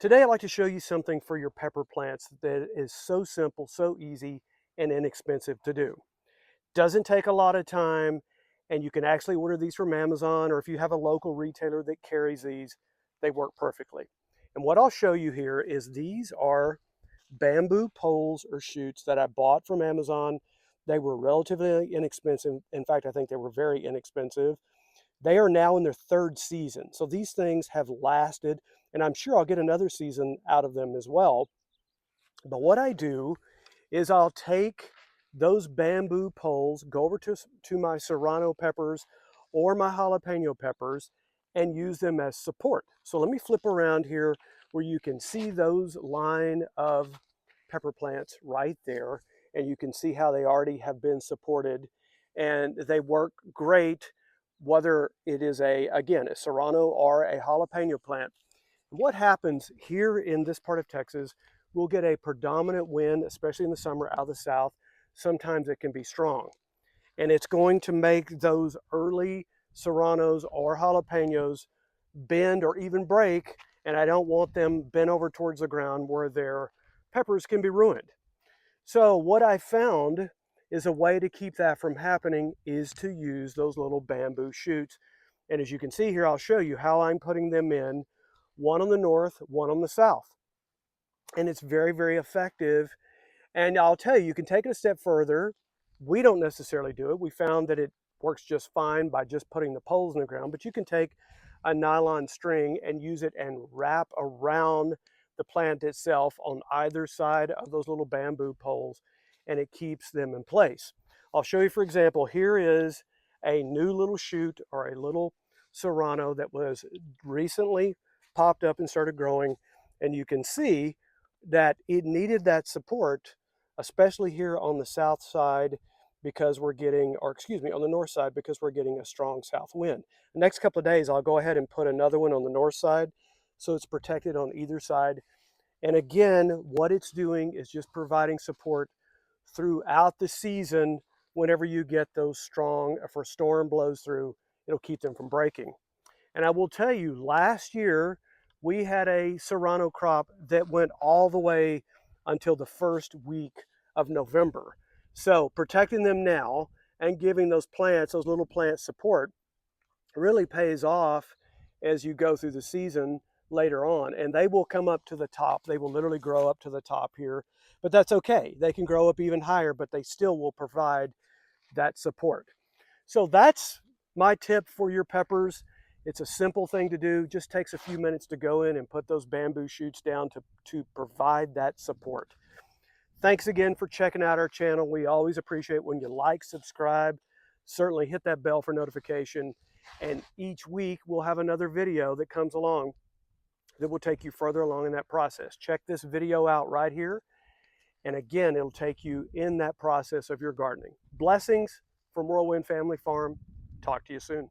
Today I'd like to show you something for your pepper plants that is so simple, so easy, and inexpensive to do. Doesn't take a lot of time, and you can actually order these from Amazon, or if you have a local retailer that carries these, they work perfectly. And what I'll show you here is these are bamboo poles or shoots that I bought from Amazon. They were relatively inexpensive. In fact, I think they were very inexpensive. They are now in their third season. So these things have lasted, and I'm sure I'll get another season out of them as well. But what I do is I'll take those bamboo poles, go over to my serrano peppers or my jalapeno peppers, and use them as support. So let me flip around here where you can see those line of pepper plants right there, and you can see how they already have been supported, and they work great whether it is again, a serrano or a jalapeno plant. What happens here in this part of Texas, we'll get a predominant wind, especially in the summer out of the south. Sometimes it can be strong. And it's going to make those early serranos or jalapenos bend or even break. And I don't want them bent over towards the ground where their peppers can be ruined. So what I found is a way to keep that from happening is to use those little bamboo shoots. And as you can see here, I'll show you how I'm putting them in, one on the north, one on the south. And it's very, very effective. And I'll tell you, you can take it a step further. We don't necessarily do it. We found that it works just fine by just putting the poles in the ground, but you can take a nylon string and use it and wrap around the plant itself on either side of those little bamboo poles, and it keeps them in place. I'll show you, for example, here is a new little shoot or a little serrano that was recently popped up and started growing, and you can see that it needed that support, especially here on the south side because we're getting, or excuse me, on the north side because we're getting a strong south wind. The next couple of days, I'll go ahead and put another one on the north side so it's protected on either side. And again, what it's doing is just providing support throughout the season. Whenever you get those strong, if a storm blows through, it'll keep them from breaking. And I will tell you, last year, we had a serrano crop that went all the way until the first week of November. So protecting them now and giving those plants, those little plants support, really pays off as you go through the season later on. And they will come up to the top. They will literally grow up to the top here, but that's okay. They can grow up even higher, but they still will provide that support. So that's my tip for your peppers. It's a simple thing to do, just takes a few minutes to go in and put those bamboo shoots down to provide that support. Thanks again for checking out our channel. We always appreciate when you like, subscribe, certainly hit that bell for notification. And each week we'll have another video that comes along that will take you further along in that process. Check this video out right here. And again, it'll take you in that process of your gardening. Blessings from Whirlwind Family Farm. Talk to you soon.